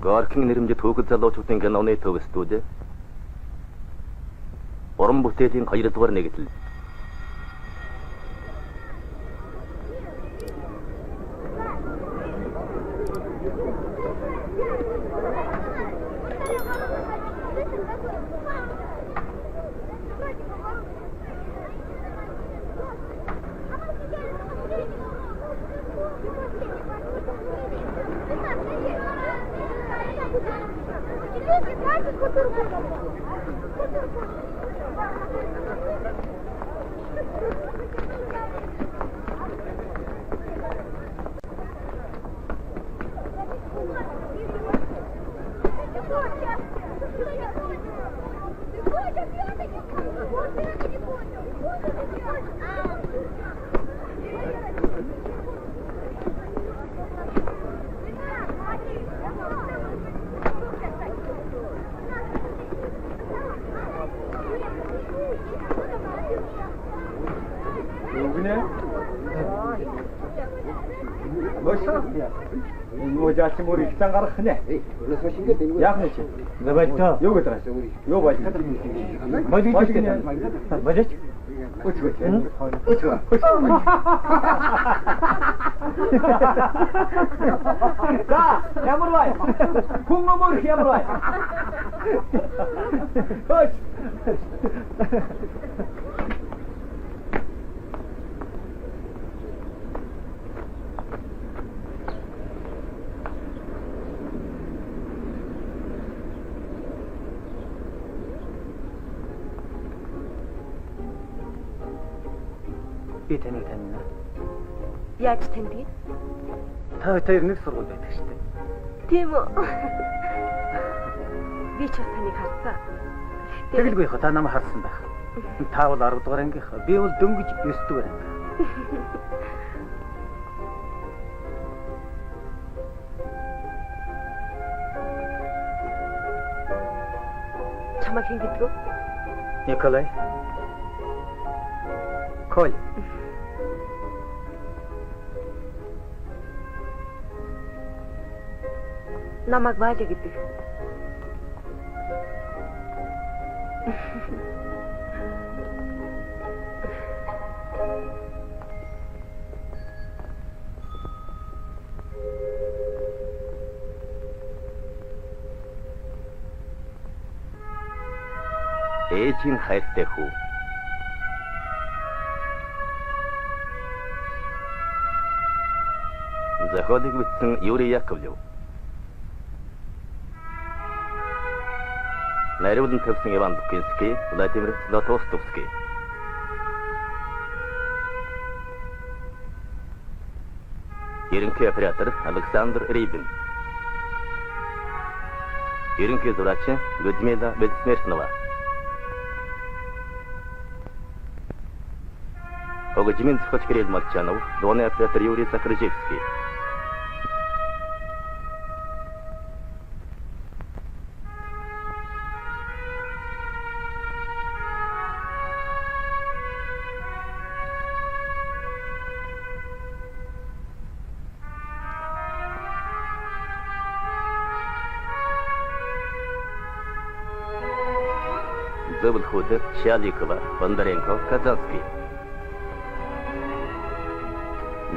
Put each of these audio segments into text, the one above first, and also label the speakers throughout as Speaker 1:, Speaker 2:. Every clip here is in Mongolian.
Speaker 1: Горкин нэрмжид хөөгд залуучуудын киноны төв студи. Уран бүтээлийн 2 дугаар нэгдэл.
Speaker 2: Жаачин мөр ихтан гарах нэ.
Speaker 3: Өнөөс маш ингээд энэ.
Speaker 2: Яах вэ чи?
Speaker 1: Набайта.
Speaker 2: Юу гэдэг вэ? Юу байж та?
Speaker 1: Бажач.
Speaker 2: Үчгүй. За, ямар бай? Хүн мөр ямар бай? Хоч.
Speaker 1: Би таныг таньна.
Speaker 4: Яаж таньдгийг?
Speaker 1: Та хоёр нэг сургууль байдаг шүү дээ.
Speaker 4: Тийм үү? Би ч таныг харсан.
Speaker 1: Тэгэлгүй та намайг харсан байх. Та бол 10 дугаар ангийнх. Би бол дөнгөж 9 дугаар анги.
Speaker 4: Чамайг хэн гэдэг вэ?
Speaker 1: Николай. Коль.
Speaker 4: Намайг Валя гэдэг.
Speaker 1: Ээжийн хайртай хүү. Заходыг бичсэн Юрий Яковлев. Наривлан тавьсан Иван Букинский, Владимир Златоустовский. Ерөнхий оператор Александр Рибин. Ерөнхий зураач Людмила Бессмертнова. Огожмин зохиолч Кирилл Молчанов, дууны оператор Юрий Закрыжевский. Зовлхуд, Шаликова, Бондаренко, Казанский.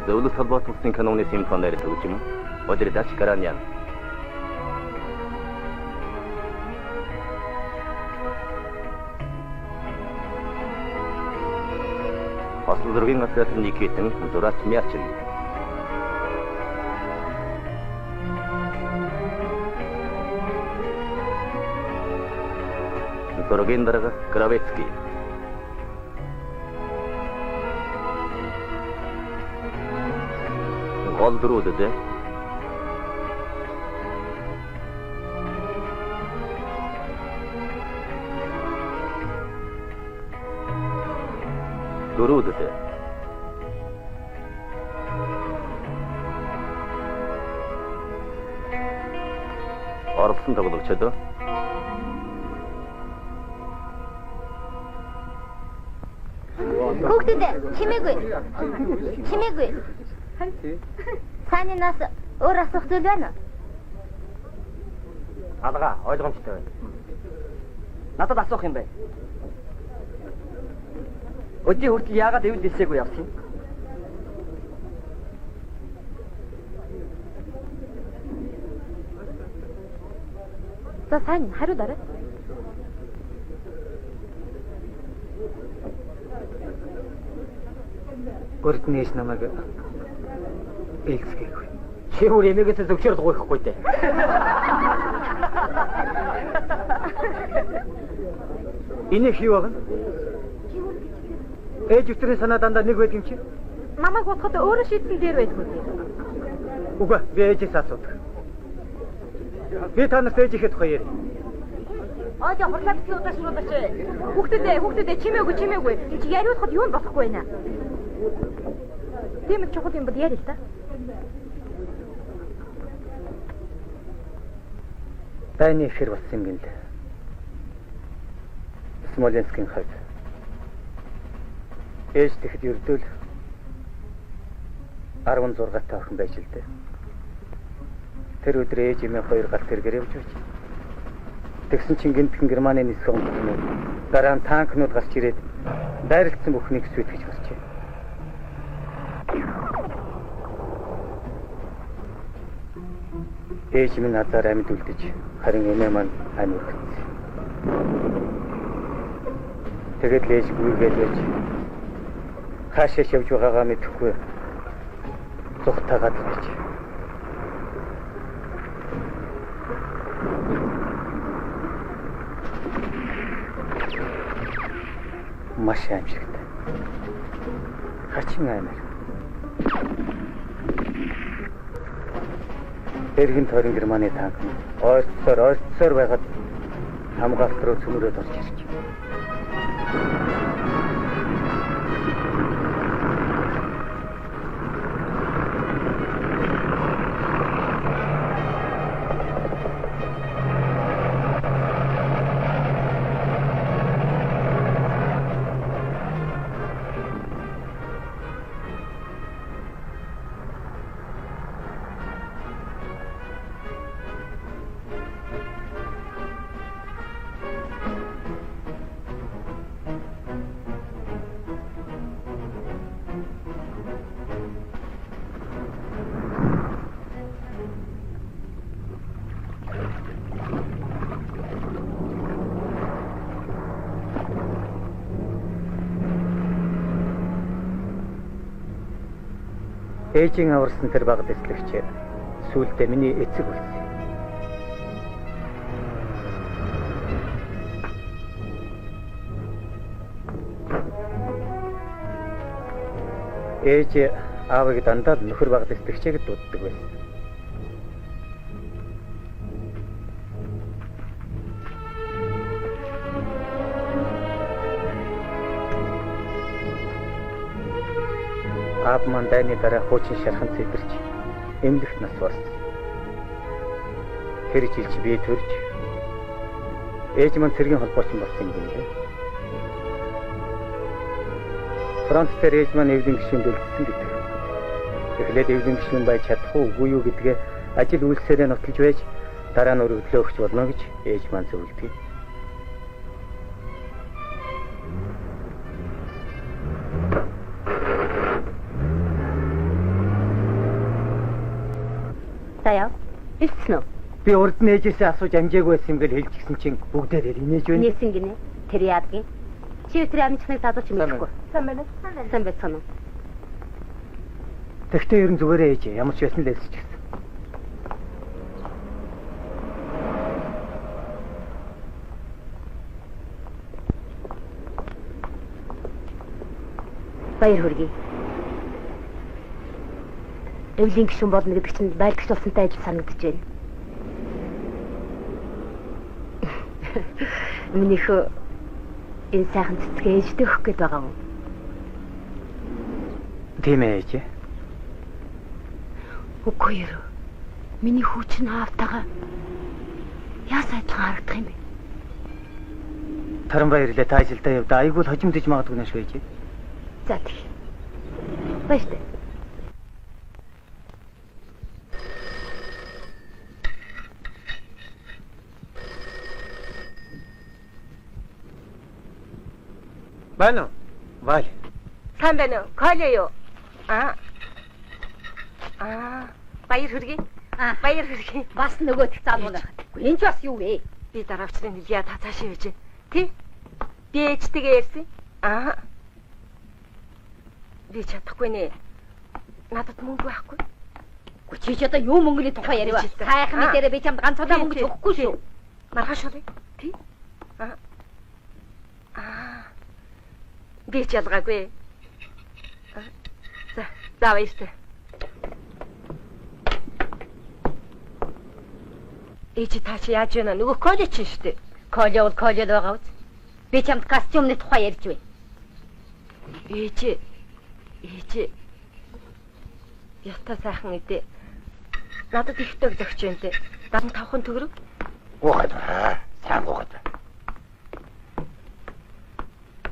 Speaker 1: Зөвлөлт холбоотолсон каноны симфоноор төгжим Одридач Каранян. Осол зургийн оператор Никитин, зураач Мячин. Зургийн дарга Кравецкий. Гол дөрүүдэд Орсон тоглогчдод
Speaker 5: Хүүхдүүд чимээгүй. Саний нас өөр асуух зүйл байна уу?
Speaker 2: Алгаа, ойлгомжтой байна. Надад асуух юм байна. Өдний хүртэл яагаад эвд дэлсээгүй явсан юм?
Speaker 4: За сайн хариулаарай.
Speaker 1: Өрднээс намайг ээлцгээгүй.
Speaker 2: Чи өөр эмээгээсээ зөвчөөрөл гуйхгүй дээ.
Speaker 1: Энэ их юу вэ? Ээж өтрийн санаа дандаа нэг байдаг юм чи?
Speaker 4: Намайг бодоход өөрөө шийдсэн дээр байдгүй тийм.
Speaker 1: Үгүй би ээжээс асуудаг. Би та нарт ээж ихэд хоёр.
Speaker 4: Ааja хурлаадсан удаа шруулаач. Хүүхдүүдээ чимээгүй. Чи яриулахад юу болохгүй байна. Тийм ч чухал юм бол яри л та.
Speaker 1: Таны ихэр болсон юм гинэ. Смоленскийн хавь. Ээж тэгэхэд ердөө л 16 та охин байж л дээ. Тэр өдөр ээж эмээ хоёр галт тэргээр явж байж. Тэгсэн чинь гинтхэн Германы нисэх хүмүүс дараа нь танкнууд гарч ирээд дайралтсан бүхнийг сүйтгэж гарчээ. Ээж минь надаар амьд үлдэж харин эмээ маань амьд үлдсэн. Тэгээд л ээж гүйгээд байж хаашаа явж байгаагаа мэдэхгүй зүгтаагаад байж. Маш аимшигтай. Хачин аймаг. Эргэн тойрон Германы танк ойрцоор байгаад хамгаалалт руу цөмөрөд орж ирж. Ээжийн аварсан тэр баг дэслэгч сүүлдээ миний эцэг болсон. Ээж аавыг дандаа нөхөр баг дэслэгчэд дууддаг байсан. Аав маань дайны дараа хуучин шархан цэвэрч эмнэлэгт нас барсан. Тэр жилч би төрж ээж маань цэргийн холбоочин болсон юм байна. Франц дээр ээж маань эвлэн гишүүнд үлдсэн гэдэг. Эхлээд эвлэн гишүүн байж чадах уугүй юу гэдгээ ажил үйлсээрээ нотолж байж дараа нь өргөдлөө өгч болно гэж ээж маань зөвлөдөг.
Speaker 4: Таяа. Илтсэн үү?
Speaker 1: Би урд нь ээжээсээ асууж амжаагүй байсан юм гээл хэлж гисэн чинь бүгдээр инээж байна.
Speaker 4: Нээсэн гинэ. Тэр яадгийн. Чи өтөр амжихныг задууч мэдэхгүй. Сайн байна.
Speaker 1: Тэгтээ ер нь зүгээрээ ээж ямар ч байсан л ээлсэж гисэн.
Speaker 4: Баяр хүргэе. Эвлийн гишүүн болно гэдэг чинь байлгч болсонтай ажил санагдаж байна. Минийхөө энэ сайхан цэцгээ ээжтэй өгөх гээд байгаа юм.
Speaker 1: Тийм ээ ээж.
Speaker 4: Үгүй юу. Миний хүүч нь аавтайгаа яасан адилхан харагдах юм бэ?
Speaker 1: Таранбаярлаа та ажилдаа явдаа айгүй л хожимдож магадгүй нэ шүү ээж.
Speaker 4: За тийм. Баяртай.
Speaker 1: Байна уу? Валь.
Speaker 4: Сайн байна уу? Коля юу? Баяр хүргэе. Баяр хүргэе.
Speaker 3: Бас нөгөөд залуу байх. Энд ч бас юу вэ?
Speaker 4: Би дараавчрын нэлээ та цаашаа явж. Тий? Би ээжтэйгээ ярьсан. Би чадахгүй нэ. Надад мөнгө байхгүй.
Speaker 3: Чи ч одоо юу мөнгөний тухай яриа. Сайхан мэдээрээ би чамд ганц удаа мөнгө өгөхгүй шүү.
Speaker 4: Маргааш уу? Тий? Би ч ялгаагүй. За баяртай. Ээжи та чи яаж байна? Нөгөө Коля чинь шүү дээ.
Speaker 3: Коля бол Коля л байгаа үз. Би чамд костюмны тухай ярьж бай.
Speaker 4: Ээжи. Ята сайхан идэ. Надад их тог зөгч байна те. 75 төгрөг.
Speaker 1: Гоохот. Сайн гоохот.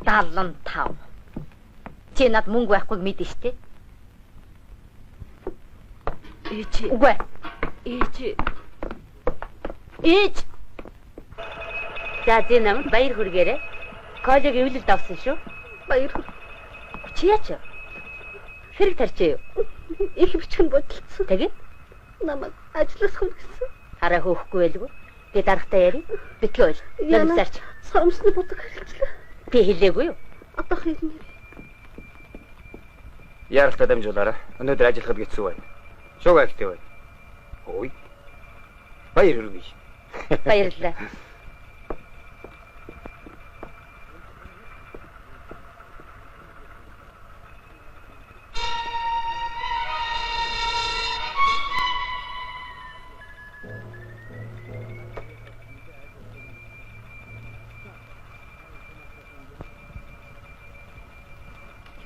Speaker 3: 75. Чи над мөнгө байхгүйг мэдэн штэ.
Speaker 4: Ээжи.
Speaker 3: Үгүй.
Speaker 4: Ээж.
Speaker 3: За зинам баяр хүргээрэй. Коляг эвлэлд авсан шүү.
Speaker 4: Баяр.
Speaker 3: Чи яач? Хэрэг тарчээ юу?
Speaker 4: Их бичгэн бодолцсон.
Speaker 3: Тэгээд
Speaker 4: Намайг ажилласах гэсэн.
Speaker 3: хараа хөөхгүй байлгүй. Би дарахтаа яри. Битгий бол. Намсарч.
Speaker 4: Соромсны бодог хэлчихлээ.
Speaker 3: Би хэлээгүй юу?
Speaker 4: Одоо хэлнэ.
Speaker 1: Яралтай дамжуулаарай. Өнөөдөр ажиллахад гитсэн байна. Шуг айлтай байна. Ой. Баяр хүргэе.
Speaker 3: Баярлалаа.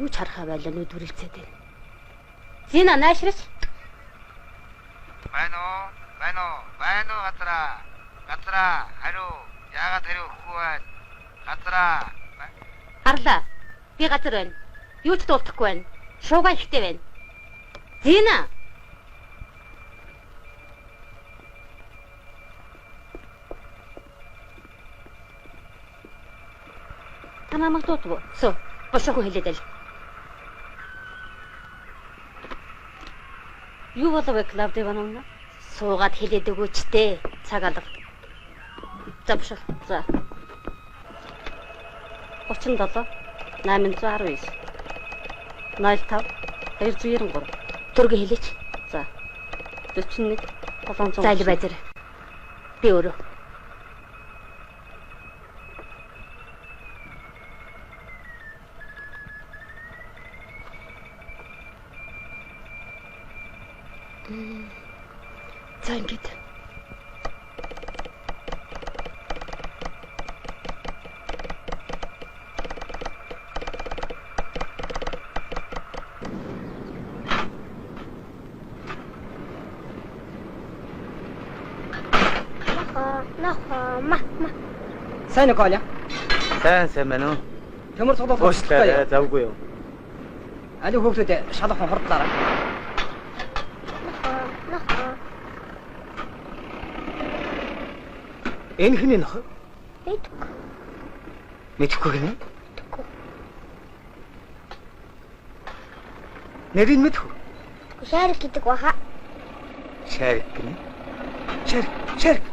Speaker 3: Юу ч харахаа байлаа нүд үргэлцээд байна. Зина наашраач.
Speaker 5: Байна уу газраа хариу яагаад хариу өгөхгүй байна газраа
Speaker 3: Харлаа. Би газар байна. Юу ч дуулахгүй байна. Шуугаа ихтэй байна. Зина. Танамаг дутуу. Суу. Бошоо хэлээд л. Юу болов вэ Клавдия Ивановна? Суугаад хэлээд өгөөч дээ. Цаг алга. Завшил. За. 37 819 05 293 дөрөг хэлээч. За. 41 700. Зайл базар. Би өөрөө. За ингэж.
Speaker 2: Сайн уу Коля?
Speaker 1: Сайн байна уу?
Speaker 2: Төмөр цуглуулах
Speaker 1: Уушлаа завгүй юу?
Speaker 2: Али хүүхдүүд шалах хордлаараа.
Speaker 1: Энэ хин нөх?
Speaker 4: Мэдгүй.
Speaker 1: Мэдхгүй гинэ? Нэрийг мэдгүй.
Speaker 4: Шарик гэдэг баха.
Speaker 1: Шарик гинэ? Шарик.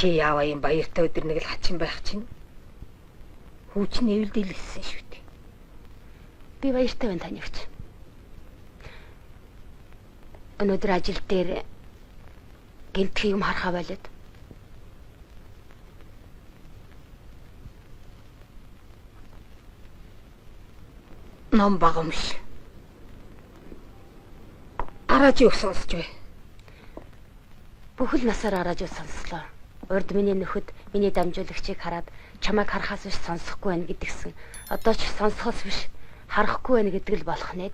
Speaker 3: Чи яаваа юм баяртай өдөр нэг л хачин байх чинь. Хүүч нэвэлдэл гэсэн шүү дээ. Би баяртай байна таньяач. Өнөөдөр ажил дээр гинтх юм харахаа байлаад. Ном багамш. Араач юу сонсож бай. Бүхэл насаар араач юу сонслоо.
Speaker 6: Урд миний нөхөд миний дамжуулагчийг хараад чамайг харахаас биш сонсохгүй байна гэдгсэн. Одоо ч сонсохоос биш харахгүй байна гэдэг л болох нэ.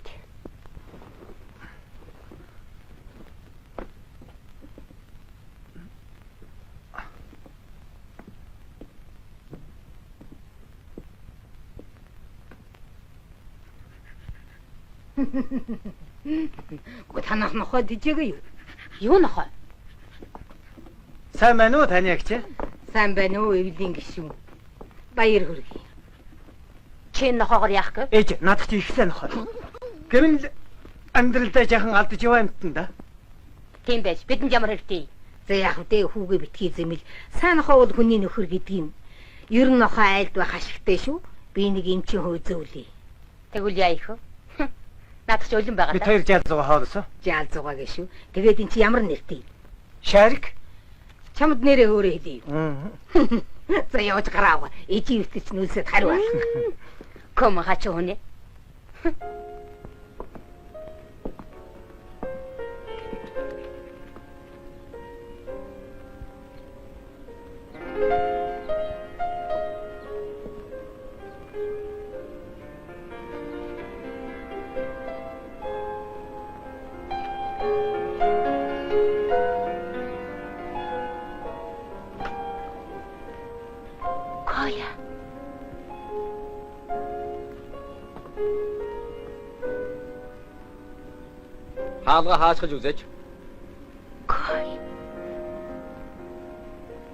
Speaker 3: Гү танаас нохоо дижээгүй юу?
Speaker 6: Юу нохоо?
Speaker 1: Сайн байна уу таны агч?
Speaker 3: Сайн байна уу эвлийн гишүүн? Баяр хүргэе.
Speaker 6: Чи нохоогоор яах гэ?
Speaker 1: Ээж надад чи их сайн нохоо. Гэмэл амьдралдаа жаахан алдаж яваа юмтан да.
Speaker 6: Тийм байж бидэнд ямар хэрэгтэй?
Speaker 3: За яах вэ хүүгээ битгий зэмэл сайн нохоо бол хүний нөхөр гэдэг юм. Ер нь нохоо айлд байх ашигтай шүү. Би нэг эмчийн хөөзөөлье.
Speaker 6: Тэгвэл яа их вэ? Надад ч өлөн байгаа
Speaker 1: Бид
Speaker 6: даа.
Speaker 1: хоёр жаалзуугаа хоолсоо.
Speaker 3: Жаал зугаа гэшүү. Тэгээд эн чи ямар нэртэй?
Speaker 1: Шарик.
Speaker 3: Чамд нэрээ өөрөө хэлье.
Speaker 1: Аа.
Speaker 3: За явж гараа. Ээжийн өвтөч нүлсэд хариу ална.
Speaker 6: Кома хачо хүнэ. Коя.
Speaker 2: Хаалга хаашгиж үзэж.
Speaker 6: Кой.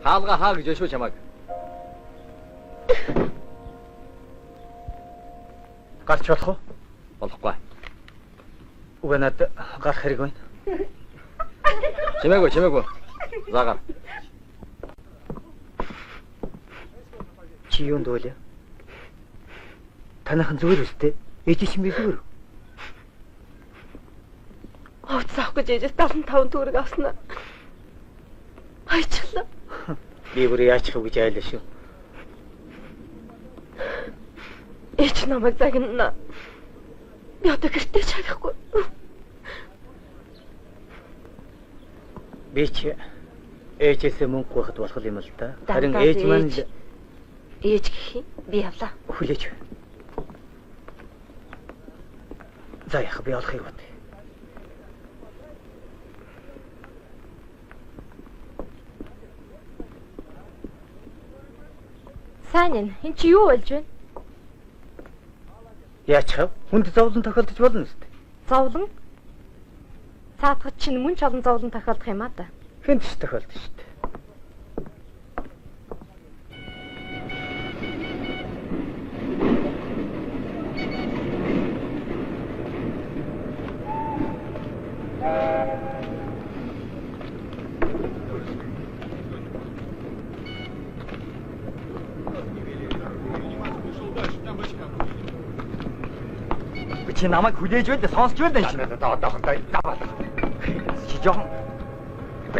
Speaker 2: Хаалга хаа гэж шүү чамайг.
Speaker 1: Гарч болох уу?
Speaker 2: Болохгүй.
Speaker 1: Уг над гарах хэрэг байна.
Speaker 2: Чимээгүй. За гар.
Speaker 1: Чи юунд вэ? Танайхан зүгээр үстэй. Ээж чинь би зүгээр.
Speaker 4: Овц авах гэж ээжээс 75 төгрөг авснаа. Хайчлаа.
Speaker 1: Би бүр яачих вэ гэж айлаа шүү.
Speaker 4: Ээж намайг загнана. Би одоо гэртээ чарахгүй.
Speaker 1: Би ч ээжээсээ мөнгө гуйхад болох юм л да. Харин ээж маань л
Speaker 4: Ээж гэх юм. Би явлаа.
Speaker 1: хүлээж. За яах би олохыг бат.
Speaker 4: Сайн энэ. Энд чи юу болж байна?
Speaker 1: Яачих вэ? Хүнд зовлон тохиолдож болно үстэй.
Speaker 4: Зовлон? Цаатгад чинь мөн ч олон зовлон тохиолдох юм а да.
Speaker 1: Хэнд ч тохиолдож штэ.
Speaker 2: Чи намайг хүлээж байд сонсч байд энэ.
Speaker 5: Одоохондоо даваа.
Speaker 2: Чи жоохон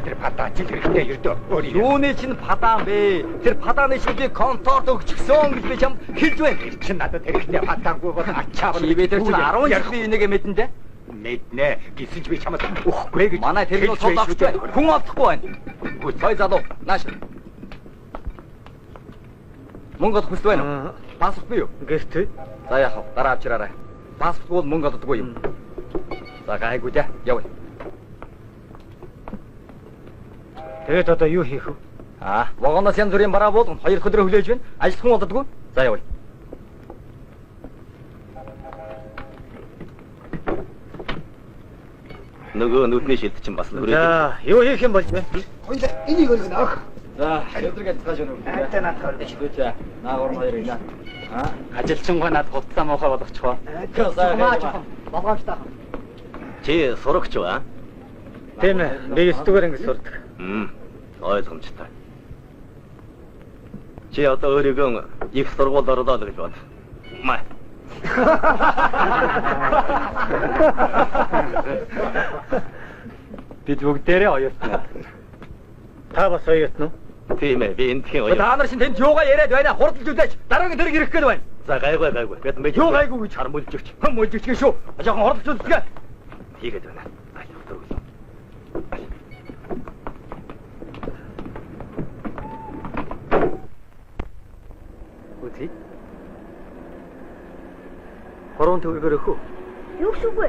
Speaker 5: Тэр падаа чи хэрэгтэй ердөө.
Speaker 2: юуны чинь падаан бэ? Тэр падааны шүлжийг конторт өгчихсөн гэж би чамд хэлж байна.
Speaker 5: Чи надад хэрэгтэй падаангүй бол ачаав.
Speaker 2: Чи би тэр чинь 10 жил би энийг мэдэн дээ.
Speaker 5: Мэднэ. Гисэн ч би чамд өгөхгүй гэж.
Speaker 2: Манай тэр нь цол авч байна. Хүн авахгүй байна. Гой залуу нааш. Мөнгө олох хүсэж байна уу? Паспорт бий юу?
Speaker 1: Гэрт үү?
Speaker 2: За яах вэ? Дараа авчираарай. Паспорт бол мөнгө олддоггүй юм. За гайгүй дээ. Явъя.
Speaker 1: Тэгээд одоо юу хийх вэ?
Speaker 2: Вагоноос янз бүрийн бараа буулган 2 өдрөө хүлээж байна. Ажилтхан болдоггүй. За явъя.
Speaker 7: Нөгөө нүдний шилд чинь бас хүрээд.
Speaker 1: За, юу хийх юм болж байна?
Speaker 5: Хоёлаа энийг өргөнө ах.
Speaker 2: За, өдрөг цааш өнөө.
Speaker 5: Айта надад
Speaker 2: Дэжгүүч. Наагур хоёр ина.
Speaker 7: Ажилчингаа над хувцас моохоо болгочихвоо.
Speaker 2: Болгооч таа.
Speaker 7: Чи сурагч ба?
Speaker 1: Тийм ээ. Би 9 дугаар анги сурдаг.
Speaker 7: Ойлгомжтой. Чи одоо өөрийгөө их сургууль орлоо гэж бод. Маа.
Speaker 2: Бид бүгдээрээ оюутнаа.
Speaker 1: Та бас оюутан уу?
Speaker 7: Тийм ээ, би эндхийн оюутан.
Speaker 2: Та нар шин тэнд юугаа яриад байна? Хурдалж үзээч. Дараагийн дөрөг ирэх гээд байна.
Speaker 7: За гайгүй. Бид мэд.
Speaker 2: Юу гайгүй гэж
Speaker 7: харамулжигч.
Speaker 2: Мөлжигч шүү. Жоохон хурдалж үзгээ.
Speaker 7: Хийгээд байна.
Speaker 1: Үзье. 3 төгрөгөөр өгөх үү?
Speaker 4: Юу гэсэн үг вэ?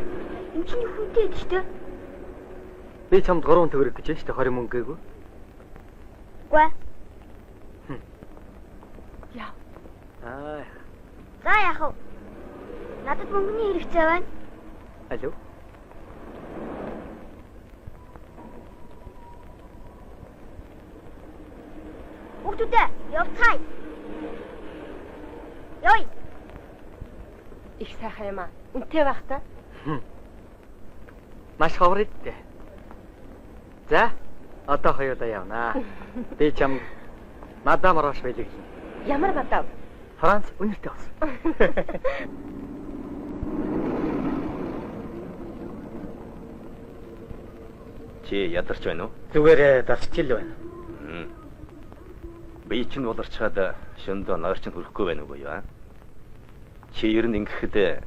Speaker 4: Энд чинь хүнтэй гэж тэ.
Speaker 1: Би чамд 3 төгрөг гэж байна шүү дээ 20 мөнгө гээгүй.
Speaker 4: Үгүй ээ.
Speaker 3: Яа.
Speaker 4: За яах вэ? Надад мөнгөний хэрэгцээ байна.
Speaker 1: Алло.
Speaker 4: Хүүхдүүдээ явцгаая. Ёй.
Speaker 3: Их сайхан юм аа. Үнэтэй байх та.
Speaker 1: Маш ховор идтэй. За, одоо хоёулаа явнаа. Би чам мадам Рош байлиг.
Speaker 3: Ямар мадам?
Speaker 1: Франц үнэртэй болсон.
Speaker 7: Чи ядарч байна уу?
Speaker 1: Зүгээр давчил байна.
Speaker 7: Би чинь болорчаад шөндөө нойрч хүрэхгүй байна уу юу? Чи ер нь ингэхэд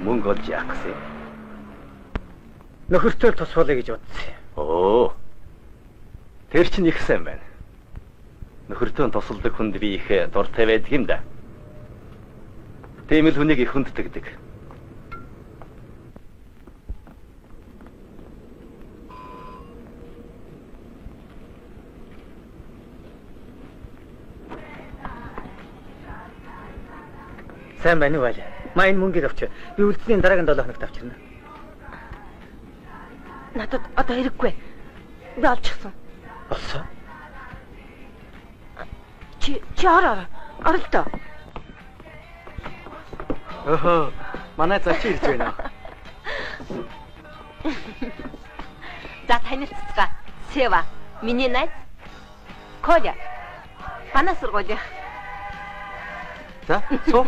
Speaker 7: мөнгө олж яах гэсэн?
Speaker 1: Нөхөртөө тусвалъя гэж бодсон.
Speaker 7: Оо. Тэр чинь их сайн байна. Нөхөртөө тусалдаг хүнд би их дуртай байдаг юм да. Тийм л хүнийг их хүнддэг.
Speaker 1: Сайн байна уу вэ? Маа энэ мөнгийг авч. Би үлдсэний дараагийн 7 хоногт авчирна.
Speaker 3: Надад одоо хэрэггүй. Би олчихсон.
Speaker 1: Болсон.
Speaker 3: Чи ороо л тоо.
Speaker 1: Охоо, манай зочид ирж байна.
Speaker 3: За танилцгаа. Сева, миний найз. Коля. Манай сургуулийн.
Speaker 1: За, суу.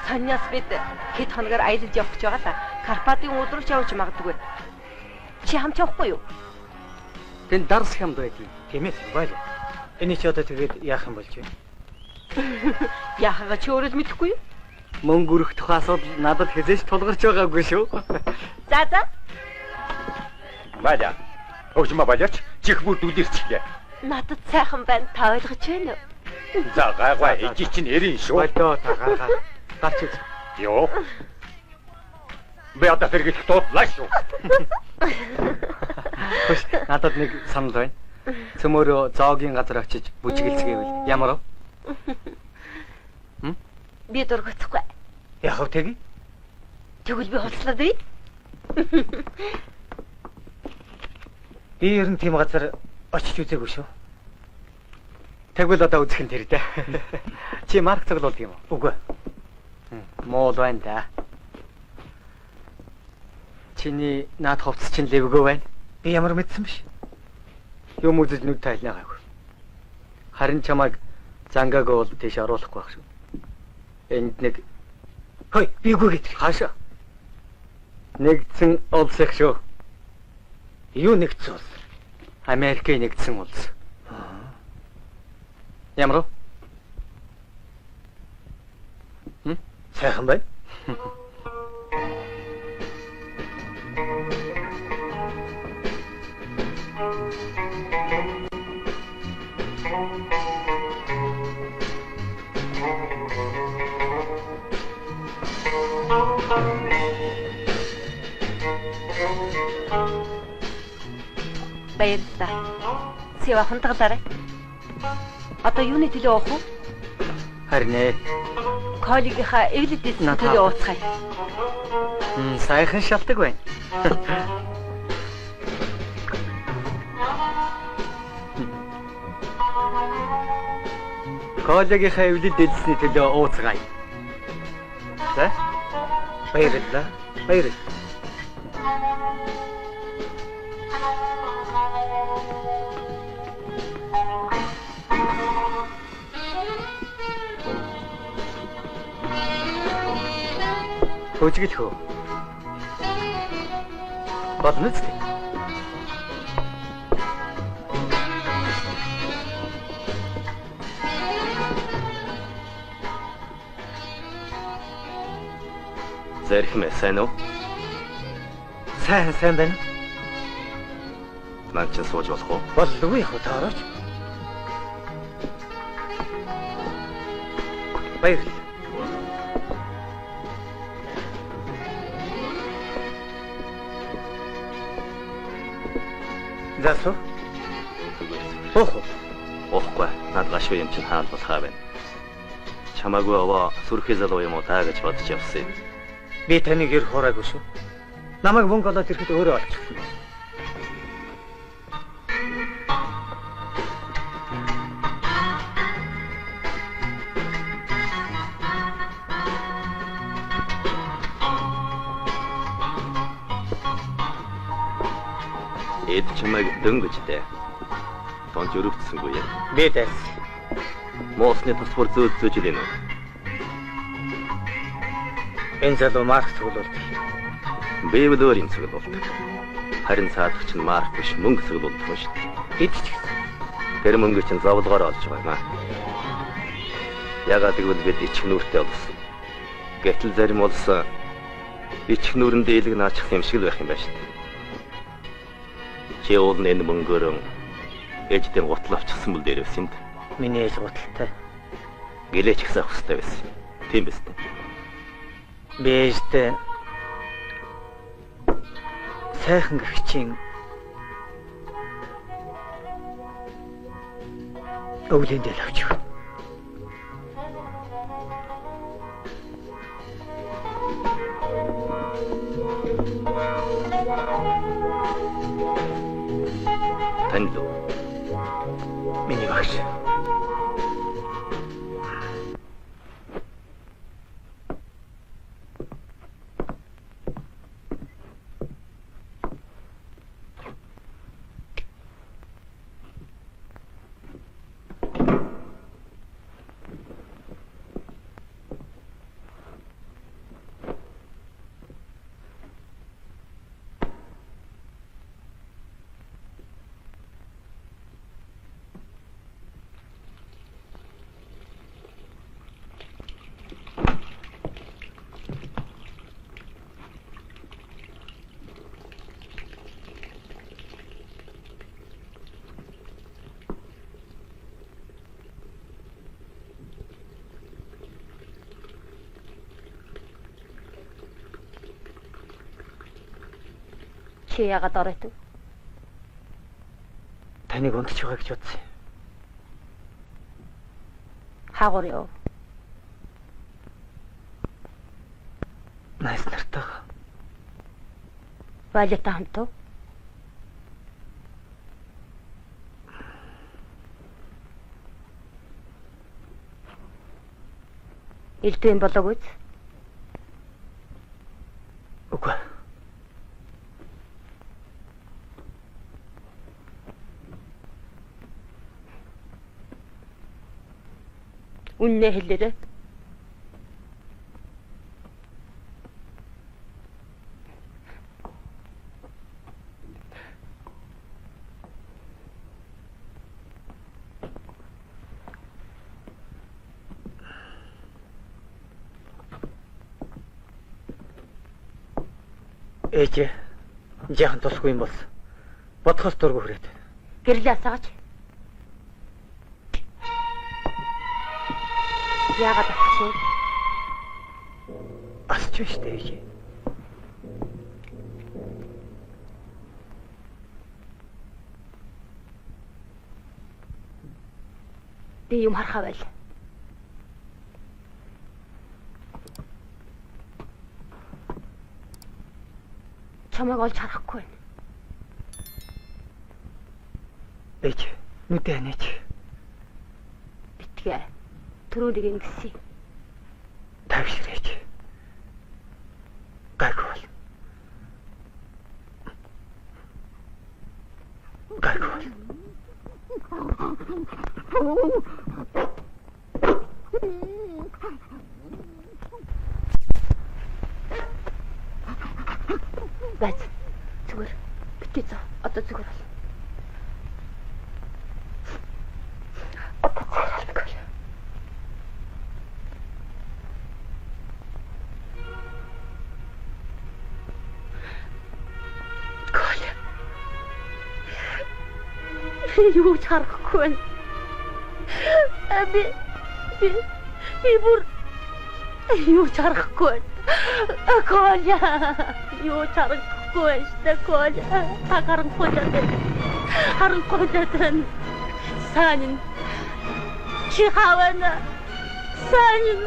Speaker 3: Саньяас бид хэд хоногор аялаж явах гэж байгаа л. Карпатын өдрөж явж магадгүй. Чи хамт явахгүй юу?
Speaker 1: Тэн дарс хямд байдгийг. Тийм ээ, байл. Эний чи одоо тэгээд яах юм болж байна?
Speaker 3: Яхага чи өөрөө л мэдэхгүй юу?
Speaker 1: Мөнгө өрөх тухай асуудал надад хязгаарч тулгарч байгаагүй шүү.
Speaker 3: За.
Speaker 7: Маля. Өгчмө баляч чих бүр дүлэрчихлээ.
Speaker 3: Надад сайхан байна. Та ойлгож байна уу?
Speaker 7: За гайгаа ээжи чинь эрийн шүү.
Speaker 1: Бодоо тагаа. Гарч үз.
Speaker 7: Йоо. Би одоо хэрэглэх дуудлаа шүү.
Speaker 1: Хөш, надад нэг санал байна. Цөмөрөө зоогийн газар очиж бүжигэлцгээвэл ямар вэ?
Speaker 3: Би дургуцхгүй.
Speaker 1: Яах вэ тэги?
Speaker 3: Тэгвэл би хоцлоод бий.
Speaker 1: Би ер нь тийм газар очиж үзээгүй шүү. Тэгвэл одоо үзэх нь тэр дээ. Чи марк цоглуулдаг юм уу? Үгүй. Муу байна да. Чиний наад хувцас чинь левгөө байна. Би ямар мэдсэн биш. Юм үзэж нүд тайлнаагаагүй. Харин чамайг зангаагаа бол тийш оруулахгүй байх шүү. Энд нэг хой бийгүй гэдэг. Хаашаа? Нэгдсэн улс их шүү. Юу нэгдсэн улс? Америкийн нэгдсэн улс. Ямар вэ? Сайхан байна.
Speaker 3: Баярлалаа. Сева хундаглаарай. Одоо юуны төлөө уух вэ?
Speaker 1: Харин ээ.
Speaker 3: Колигийнхаа эвлэдэс төлөө ууцгаая.
Speaker 1: Сайхан шалтгаан байна. Колигийнхаа эвлэдэсний төлөө ууцгаая. За. Баярлалаа. Баярлалаа. Хөөжгөлхөө. Болно ч тийм.
Speaker 7: Зэрхмэ сайн уу?
Speaker 1: Сайн байна.
Speaker 7: Наад чинь сууж болох уу?
Speaker 1: Боллоо яг та орооч. Баярлалаа. Засо. Ох.
Speaker 7: Оохгүй. Наад гашгүй юм чинь хаана болохаа байна. Чамаагүй аваа сүрхээ залуу юм уу таа гэж бодож явсан.
Speaker 1: Би таныг ир хураагүй шүү. Намайг мөнгө олоод ирэхэд өөрөө олчихсон.
Speaker 7: Эд чамайг дөнгөжтэй. Тонч өрөвдсөнгүй яа.
Speaker 1: Би дэс.
Speaker 7: Моосны тусвар зөөж илэн үү?
Speaker 1: Энэ залуу Маркс цуглуулдаг.
Speaker 7: Би өөр юм цуглуулдаг. Харин цаадах чинь Марк биш мөнгө цуглуулдаг юм шүү дээ.
Speaker 1: Эд ч гэсэн.
Speaker 7: Тэр мөнгө чинь зовлогоор олж байгаа юм аа. Ягаад гэвэл бид ичих нүртэй болсон. Гэтэл зарим улс ичих нүрэн дийлэг наачих юм шиг л байх юм байна шүү дээ. Чи уул энэ мөнгөөр ээждээ гутал авчихсан бол дээрээс энд.
Speaker 1: Миний ээж гуталтай.
Speaker 7: Гэлээч ихсэх хөстэй байсан. Тийм биз дээ.
Speaker 1: Би ээжтэй сайхан гэгчийн өвлийн дээл авч өгөө.
Speaker 7: Танд уу?
Speaker 1: Миний багш.
Speaker 6: Чи яагаад оройтой?
Speaker 1: Таныг унтж байгаа гэж бодсон.
Speaker 6: Хаагур яв.
Speaker 1: Найс нартайгаа.
Speaker 6: Валета хамт уу? Илтэн болоогүй.
Speaker 1: Үгүй.
Speaker 6: Үннээ хэлээрэй.
Speaker 1: Ээж жаахан тусгүй юм бол бодхоос дургүй хүрээд.
Speaker 6: Гэрлээ асаагач. Яагаад авчихсан?
Speaker 1: Асч байна штэ ээж.
Speaker 6: Би юм харахаа байл. Чамайг олж харахгүй байна.
Speaker 1: Ээж, нүдэ анаач.
Speaker 6: Битгээ. Түрүүнийг ингэсэн.
Speaker 1: Тавширээч. Гайгүй. Гайгүй.
Speaker 6: Бац. Зүгээр. Битээ зөө. Одоо зүгээр бол. Юу ч харахгүй байна. Би бүр юу ч харахгүй байна. Коля. Юу ч харахгүй байна штэ Коля. Харахгүй байна. Санин. Чи хавана. Санин.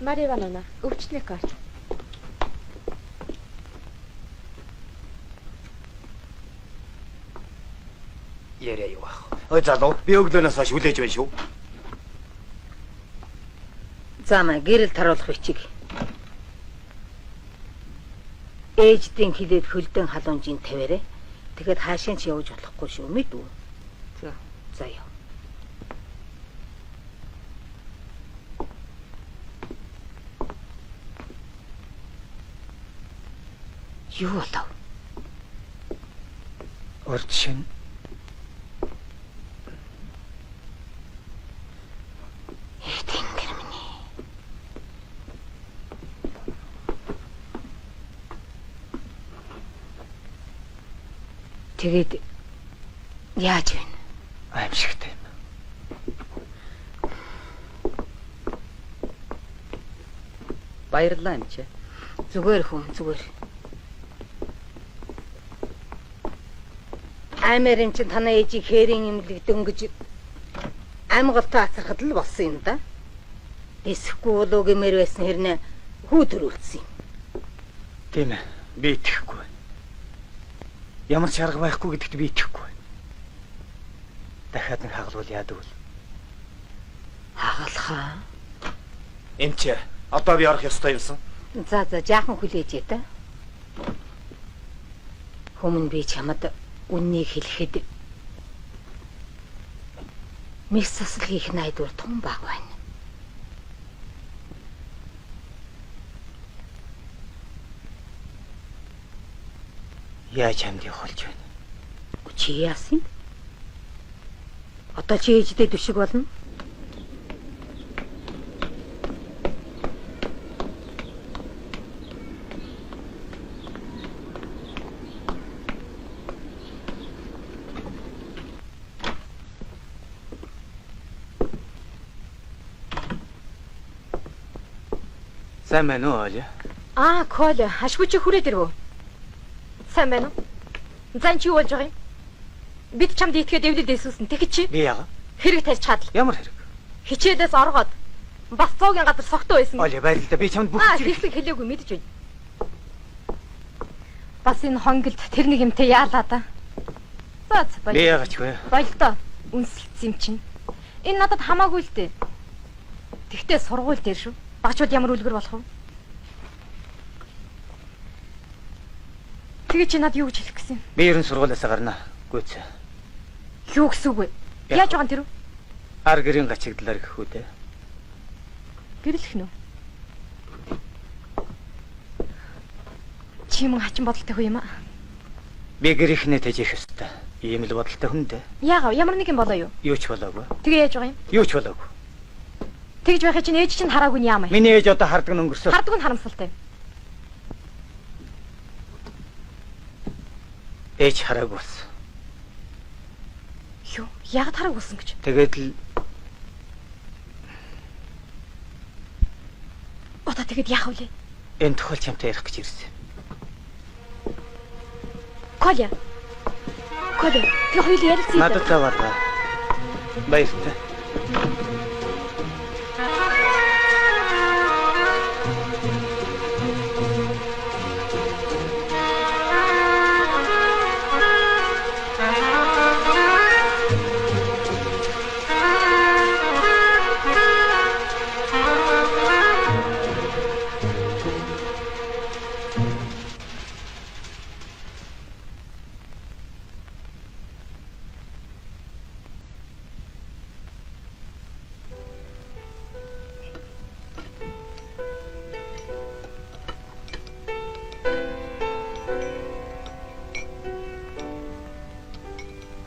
Speaker 4: Мария Ивановна, өвчтний карт.
Speaker 2: Яриа юу ах. Ой залуу, би өглөөнөөс хойш хүлээж байна шүү.
Speaker 3: Замаа гэрэл таруулах бичиг. Ээждийн хилээд хөлдөн халуунжийн тавиарэ. Тэгэхэд хаашаа ч явж болохгүй шүү мэдв. За яа. Юу болов?
Speaker 1: Урд шин.
Speaker 3: Тэгээд яаж вэ?
Speaker 1: Аимшигтай юм.
Speaker 2: Баярлалаа эмчээ.
Speaker 3: Зүгээр хүн зүгээр. Аймаар юм чин танаа ээжийг хээрийн имлэг дөнгөж аймгалтаа ацрахад л болсон юм да. Эсэхгүй болоо гэмээр байсан хэрнээ хүү төрүүлсэн юм.
Speaker 1: Тийм ээ. Би итгэхгүй байна. Ямар ч арга байхгүй гэдэгт би итгэхгүй байна. Дахиад нэг хагалвал яадаг вэ?
Speaker 3: Хагалхаа.
Speaker 2: Эмчээ, одоо би орох ёстой юмсан.
Speaker 3: За жаахан хүлээж та. Хүмүүн би чамд үннийг хэлэхэд мис засал хийх найдвар том баг байна.
Speaker 1: Яаж амдыг холж байна?
Speaker 3: Чи яасан? Одоо чи ээждээ дүшиг болно.
Speaker 1: Сайн байна уу Оля?
Speaker 4: Коля, ашгүй чи хүрээд ирвэ. Сайн байна уу? Зан чи юу болж байгаа юм? Бид чамд итгээд эвлэд дэсүүлсэн. Тэгэхэд чи
Speaker 1: Би яага?
Speaker 4: хэрэг тавьж чадал.
Speaker 1: Ямар хэрэг?
Speaker 4: Хичээдээс оргоод бас цоогийн газар согтуу байсан.
Speaker 1: Оля баярлалаа. Би чамд бүх
Speaker 4: Хэсэг хэлээгүй мэдэж байна. Бас энэ хонгилд тэр нэг юмтай яалаа да. За
Speaker 1: Би яагач вэ?
Speaker 4: болдоо. Үнсэлцсэн юм чинь. Энэ надад хамаагүй л дээ. Тэгтээ сургууль дээр шүү. Багчууд ямар үлгэр болох вэ? Тэгээ чи над юу гэж хэлэх гэсэн юм?
Speaker 1: Би ерөн сургуулиас гарнаа. Гүйц.
Speaker 4: Юу гэсэн үг вэ? Яаж байгаа юм тэр үү?
Speaker 1: Ар гэрийн гачигдлаар гэхүү дээ.
Speaker 4: Гэрлэх нү. Чи мөн хачин бодолтой хүн юм аа.
Speaker 1: Би гэрийнхнээ тэжих ёстой. Ийм л бодолтой хүн дээ.
Speaker 4: Яагаад ямар нэг юм болоо юу?
Speaker 1: Юу ч болоогүй.
Speaker 4: Тэгээ яаж байгаа юм?
Speaker 1: Юу ч болоогүй.
Speaker 4: Тэгж байхад чинь ээж чинь хараагүй нь яамаа.
Speaker 1: Миний ээж одоо хардаг нь өнгөрсөө.
Speaker 4: Хардаг нь харамсалтай.
Speaker 1: Ээж хараагүй болсон.
Speaker 4: Юу? Яагаад хараагүй гэж?
Speaker 1: Тэгээд л
Speaker 4: Одоо тэгэд яах вэ?
Speaker 1: энэ тохиол чамтай ярих гэж ирсэн.
Speaker 4: Коля. Би хоёул ярилцъя.
Speaker 1: Надад заваа. Баяртай.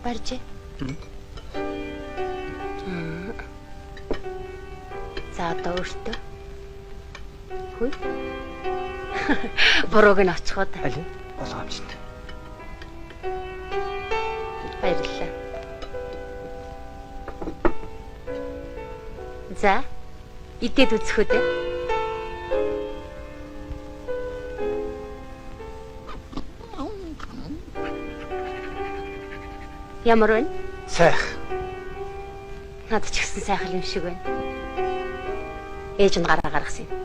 Speaker 6: Барьж. За одоо өөртөө. Хүй. Бурууг нь очиход.
Speaker 1: Али болгоомжтой.
Speaker 6: Баярлалаа. За, идээд үзэх үү? Ямар вэ?
Speaker 1: Сайх.
Speaker 6: Надад ч ихсэн сайхан юм шиг байна. Ээж нь гараа гаргасан юм.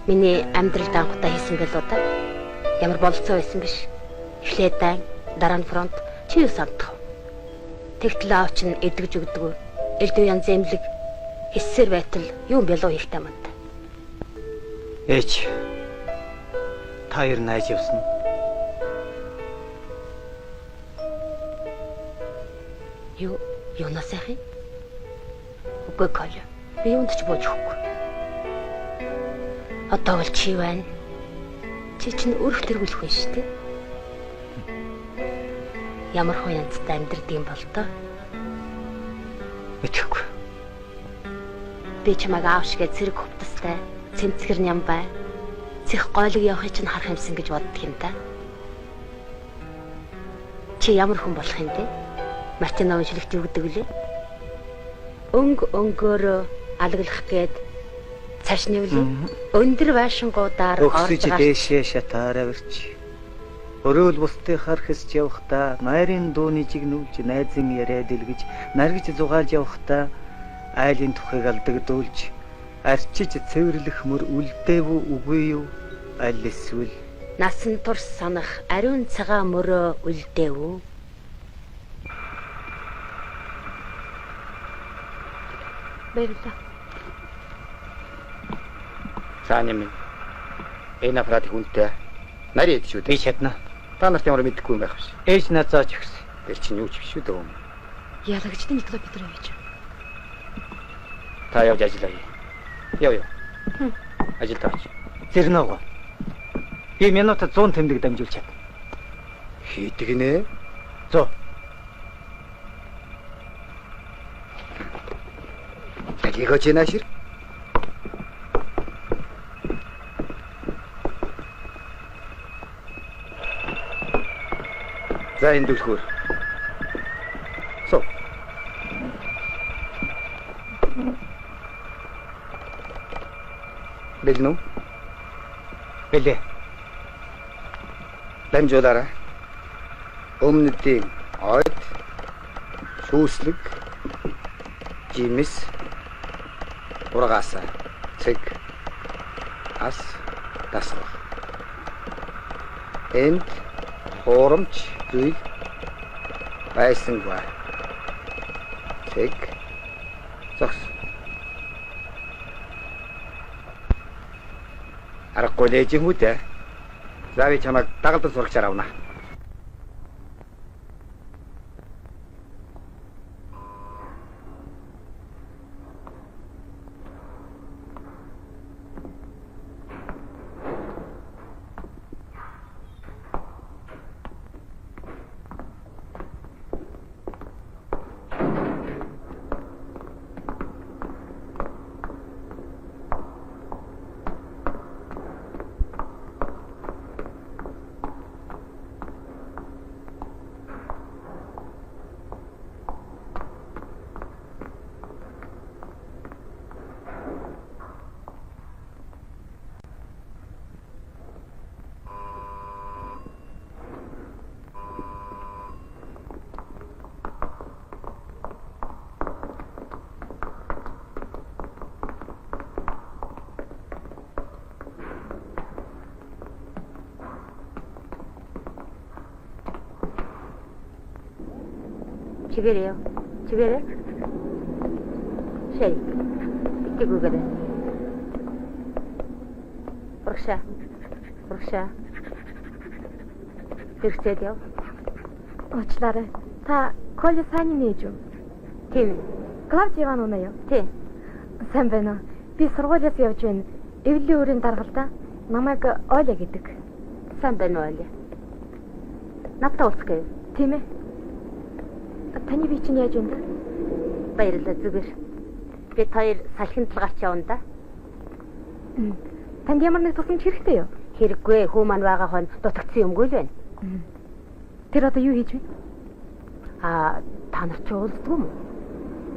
Speaker 6: Миний амьдрал данхудаа хийсэн гэлуудаа ямар болцоо байсан биш. Эхлээд дан, дараа нь фронт чи юу сандах. Тэгтэл аав чинь эдгэж өгдөг. Элдв янз эмнэлэг хэссээр байтал юу бялуу хийхтэй манд.
Speaker 1: Ээж. Та ер нь айж явсан.
Speaker 6: Юунаас сайхан? Үгүй Коля. Би юунд ч бууж өгөхгүй. Одоо бол чи байна. Чи чинь өрх тэргүүлэх хүн шүү дээ. Ямар хүн янзтай амьдрдığım бол тоо.
Speaker 1: Мэдхгүй.
Speaker 6: Би чамайг аавшгээ зэрэг хувцастай, цэмцгэр ням бай. Цэх гойлог явахыг чинь харах юмсан гэж боддог юм да. Чи ямар хүн болох юм бэ? Мартиновын шилэгт юу гэдэг вэ? Өнгөөрөө алгалах гээд цааш нэвлээ. Өндөр байшингуудаар
Speaker 1: Өгсөж дээшээ шатаар авирч. Өрөөл бусдынхаар хэсч явахдаа майрын дууны жигнүүлж найзын яриад илгэж наргиж зугаалж явахдаа айлын тухайг алдагдуулж арчиж цэвэрлэх мөр үлдээв үгүй юу? Аль эсвэл
Speaker 6: насан турш санах ариун цагаан мөрөө үлдээв. Баярлалаа.
Speaker 2: Цаана минь. Энэ аппарат хүнтэй. Нарийн шүү дээ.
Speaker 1: би чадна.
Speaker 2: Та нарт ямар мэдэхгүй юм байх биш.
Speaker 1: Ээж надад зааж өгсөн.
Speaker 2: Тэр чинь юу ч биш шүү дээ.
Speaker 4: Ялагчдын Николай Петрович.
Speaker 2: Та явж ажиллая. Яв. Ажил таач.
Speaker 1: Зэрнэго. Би минутад 100 тэмдэг дамжуулж чад.
Speaker 2: Хийдэг нэ.
Speaker 1: 100.
Speaker 2: Тагиго чи наашир. За энэ дөлхөр. Со. Бэлнү.
Speaker 1: Бэлээ.
Speaker 2: Дамжуулаарай. Өмнөдийн ойд шүүслэг жимс ургаасаа цэг ас тасгах. Энд хуурамч зүйл байсангүй. Цэг зогс. Аргагүй лээжин хүтэ. За би чамайг дагалдан сурагчаар авна.
Speaker 6: Чигээрээ. Чигээрээ. Шэй. Итгэгүйгээр. Урагшаа. Тэрхтээд яв.
Speaker 4: Уучлаарай. Та Коля сайн нээж үү?
Speaker 6: Тийм.
Speaker 4: Клавдия Ивановна юу?
Speaker 6: Тийм.
Speaker 4: Сайн байна уу? Би сургуулиас явж байна. Эвлийн өрийн даргалдаа намайг Оля гэдэг.
Speaker 6: Сайн байна уу Оля? Надтай уулзъя.
Speaker 4: Тийм ээ. Таны бие чинь яаж байна да?
Speaker 6: Баярлалаа зүгээр. Бид хоёр салхинд л гарч явна да.
Speaker 4: Танд ямар нэг тусламж хэрэгтэй юу?
Speaker 6: Хэрэггүй хүү маань байгаа хон дутагдсан юмгүй л байна.
Speaker 4: Тэр одоо юу хийж байна?
Speaker 6: Та нар ч уулздаг юм уу?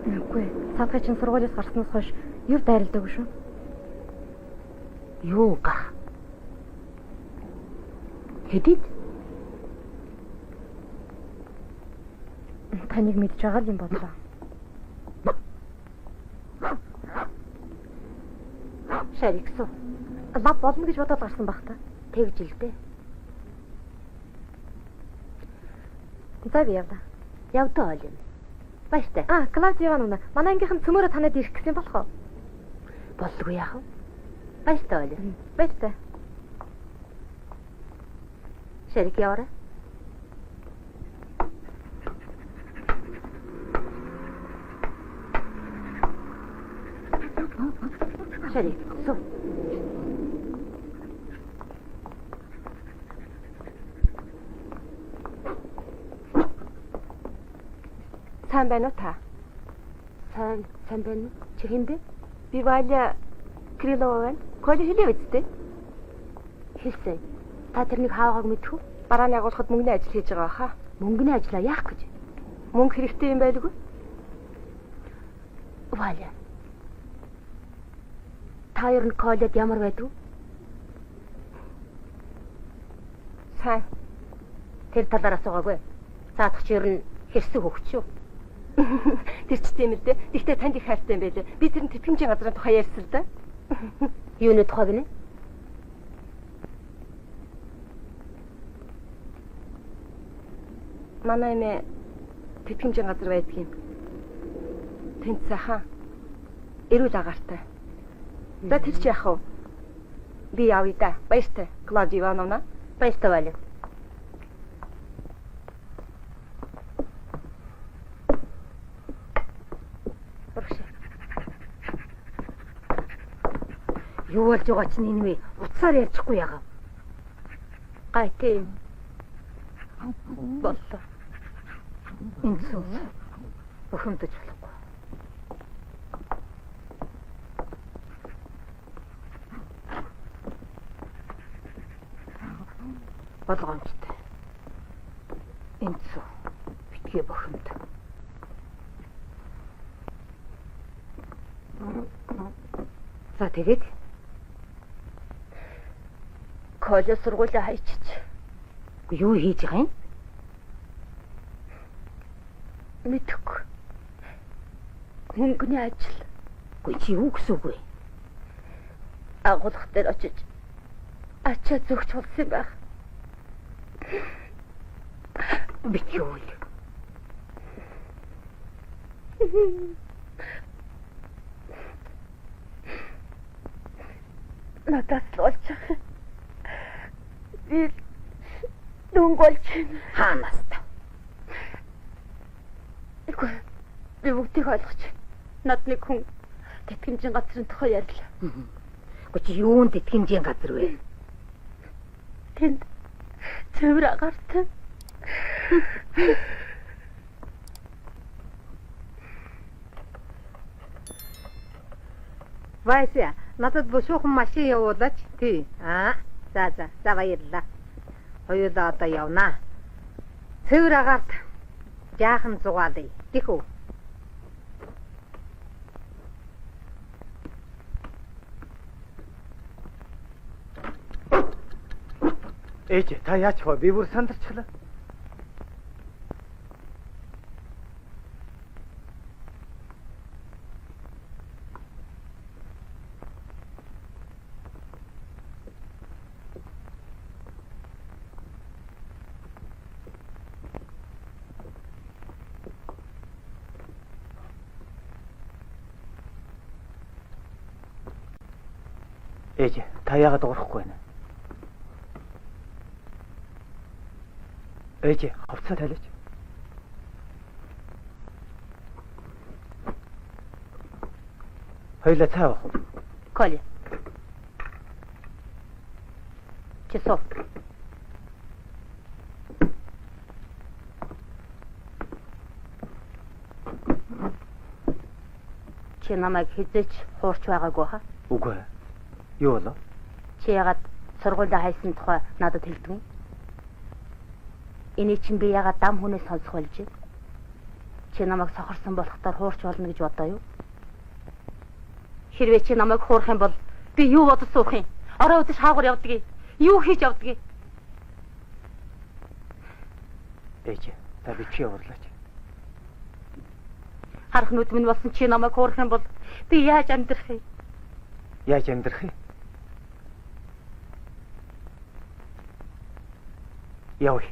Speaker 4: Үгүй. Садгай чинь сургуулиас гарснаас хойш юу дайралдаг шүү.
Speaker 6: Юу гарах? Хэдийд?
Speaker 4: Таныг мэдж байгаа юм бодлоо.
Speaker 6: Шариксуу.
Speaker 4: Лав болно гэж бодоод гарсан баг та.
Speaker 6: Тэгж л дээ.
Speaker 4: За би явлаа.
Speaker 6: Явдаа Оля. Баяртай.
Speaker 4: Клавдия Ивановна, манай ангийнхан цөмөрө танад ирэх гэсэн болох уу?
Speaker 6: Болдгүй яах вэ? Баяртай Оля.
Speaker 4: Баяртай.
Speaker 6: Шарик яваарай. Шарик, суу.
Speaker 4: Сайн байна уу та?
Speaker 6: Сайн байна. Чи хэн бэ?
Speaker 4: Би Валя Крилова байна. Коля хэлээ үсттэй.
Speaker 6: Хэлсэн. Та тэрнийг хаагааг мэдэх үү?
Speaker 4: Барааны агуулгад мөнгөний ажил хийж байгаа хаа.
Speaker 6: Мөнгөний ажлаа яах гэж?
Speaker 4: Мөнгө хэрэгтэй юм байлгүй?
Speaker 6: Валя. Та ер нь Колед ямар байдв?
Speaker 4: Сайн.
Speaker 6: Тэр талаар асуугаагүй. Цаадах чи ер нь хэрсэг хөвч шүү.
Speaker 4: Тэр ч тийм л дээ. Гэхдээ танд их хайртай юм байлээ. Би тэр тэтгэмжийн газрын тухай ярьсан л да.
Speaker 6: Юуны тухай гинэ?
Speaker 4: Манай эмээ тэтгэмжийн газар байдаг юм. Тэнд сайхан эрүүл агаартай. За тэр чи яах вэ? Би явъя да. Баяртай. Клавдия Ивановна.
Speaker 6: Баяртай Валя.
Speaker 3: Юу болж байгаа ч нэмээ утсаар ярьчихгүй ягаа.
Speaker 6: Гай тийм. Боллоо.
Speaker 3: Энд суу. Бухимдаж болохгүй. Болгоомжтой. Энд суу. Битгий бухимд. За тэгээд
Speaker 6: Коля сургуулаа хайчиж.
Speaker 3: юу хийж байгаа юм?
Speaker 6: Мэдхгүй. Мөнгөний ажил.
Speaker 3: Гүй чи юу гэсэн үг вэ?
Speaker 6: Агуулга дээр очиж ачаа зөгч болсон юм байх.
Speaker 3: Битгий үйл.
Speaker 6: Надаас л болж байгаа. Би дүнг болж байна.
Speaker 3: Хаанаас та?
Speaker 6: Үгүй. Би бүгдийг ойлгож. Над нэг хүн тэтгэмжийн газрын тухай ярьлаа.
Speaker 3: Гүй чи юунд тэтгэмжийн газар вэ?
Speaker 6: Тэнд цэвэр агаартай.
Speaker 3: Вайся, надад бушуухан машин явуулаач. Тий. За баярлалаа. Хоёулаа одоо явнаа. Цэвэр агаарт жаахан зугаалъя. Тих үү?
Speaker 1: Ээж та яач вэ? Би бүр сандарчлаа. Ээж, та яагаад дуурахгүй байна? Ээж, хувцас тайлаач. Хоёулаа цаа авах.
Speaker 6: Коля. Чесов. Чи намайг хизээч хуурч байгаагүй хаа?
Speaker 1: Үгүй. Юу болов?
Speaker 6: Чи яагаад сургуулиа хайсан тухай надад хэлдэг юм? Энийг чинь би яагаад дам хүнээс сонсох болж байна? Чи намайг сохорсон болохдоор хуурч болно гэж бодоо юу? Хэрвээ чи намайг хуурах юм бол би юу бодож суух юм? Ороо удаж хаагур явдгийг. Юу хийж явдгийг?
Speaker 1: Ээж, та би чи уурлаач.
Speaker 6: Харах нүд минь болсон чи намайг хуурах юм бол би яаж амьдрах юм?
Speaker 1: Яаж амьдрах юм? Яв.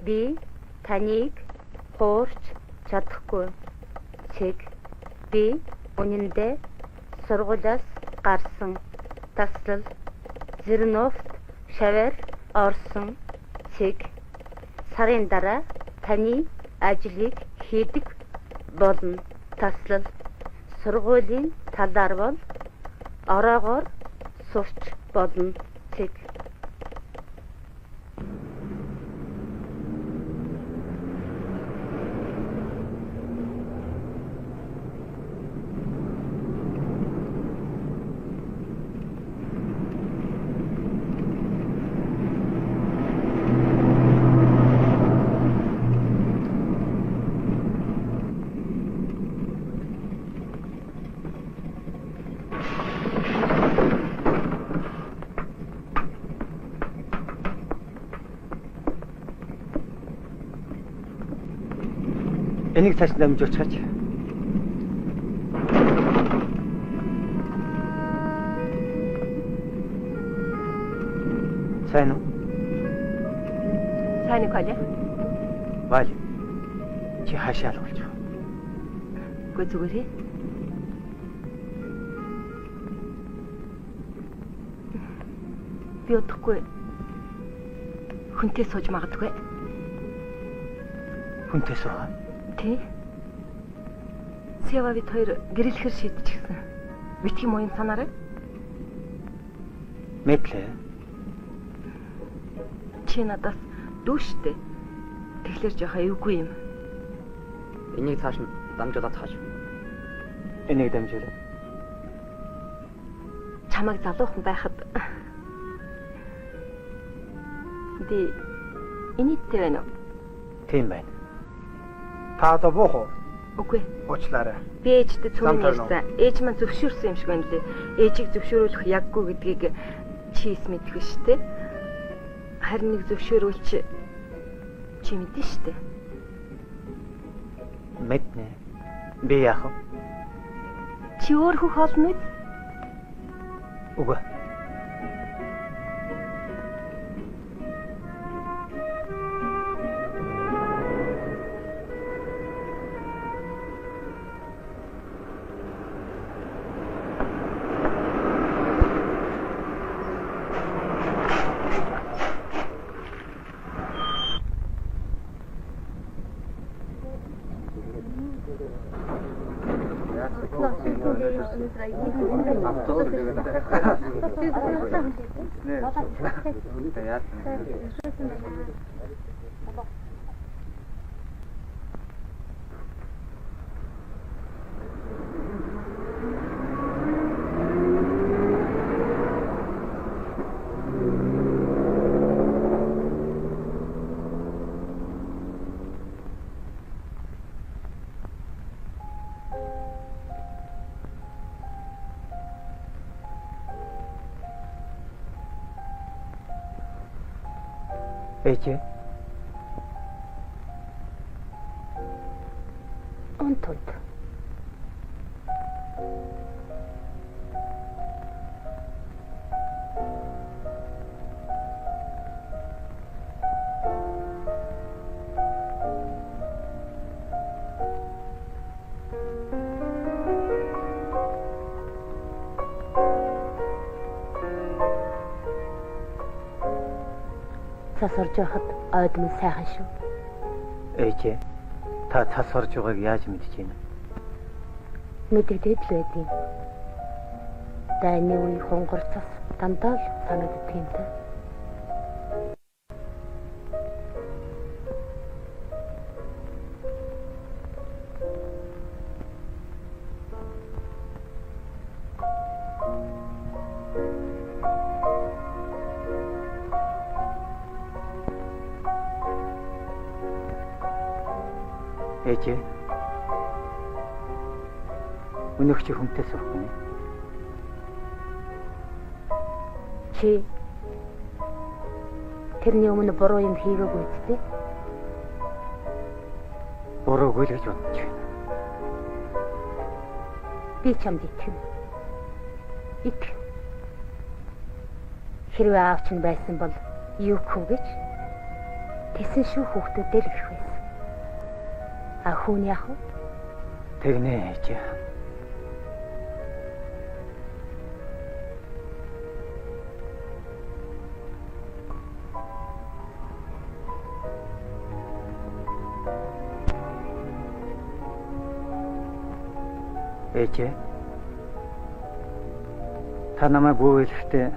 Speaker 6: Би таныг хуурч чадахгүй. Чиг би үнэндээ сургуулиас гарсан таслал Зерновт шавар орсон чиг сарын дараа таны ажлыг хийдэг болно. Таслал сургуулийн талаар бол ороогоор сурч болно. Чиг
Speaker 1: Энийг цааш намжуулж чаач. Сайн уу?
Speaker 4: Сайн уу, Коля?
Speaker 1: Валь. Чи хаашаа л болж байгаа.
Speaker 4: Үгүй зүгээр. Би удахгүй хүнтэй сууж магадгүй.
Speaker 1: Хүнтэй суугаа.
Speaker 4: Тий. Сева бид хоёр гэрэлэхэр шийдчихсэн. Битгий муу юм санаарай.
Speaker 1: Мэдлээ.
Speaker 4: Чи надаас дүүштэй. Тэгэхээр жоох аюугүй юм.
Speaker 2: Энийг цааш нь дамжуулаад хааж.
Speaker 1: Энийг дамжуулаа.
Speaker 4: Чамайг залуухан байхад би инээдтэй байна уу?
Speaker 1: Тийм байна. Та одоо буух уу?
Speaker 4: Үгүй.
Speaker 1: Уучлаарай.
Speaker 4: Би ээжтэй цөмөн ярьсан. Ээж маань зөвшөөрсөн юм шиг байна лээ. Ээжийг зөвшөөрүүлэх яггүй гэдгийг чийс мэдгүй шүү дээ. Харин нэг зөвшөөрүүлч чи мэдэн шүү дээ.
Speaker 1: Мэднэ. Би яах вэ?
Speaker 4: Чи өөр хөх олно уу?
Speaker 1: Үгүй. Ээжээ.
Speaker 6: онтод. Цас орж байхад ойдмон сайхан шүү.
Speaker 1: Ээжээ. Та цас орж байгааг яаж мэдэж байна?
Speaker 6: Мэдэгдээд л байдгийг. Дайны үе хонгор цас дандаа л санагддаг юм та.
Speaker 1: Ээжээ. Өнөөх чи хүнтэй суухгүй.
Speaker 6: Чи тэрний өмнө буруу юм хийгээгүй үсттэй.
Speaker 1: Буруугүй л гэж бодож байна.
Speaker 6: Би чамд итгэв. Итгэв. Хэрвээ аавч нь байсан бол юу хүү гэж тэсэн шүү хүүхдүүдээр ирэх байсан. А хүн яах вэ?
Speaker 1: Тэгнэ ээжээ. Ээжээ. Та намайг бүүэлэхдээ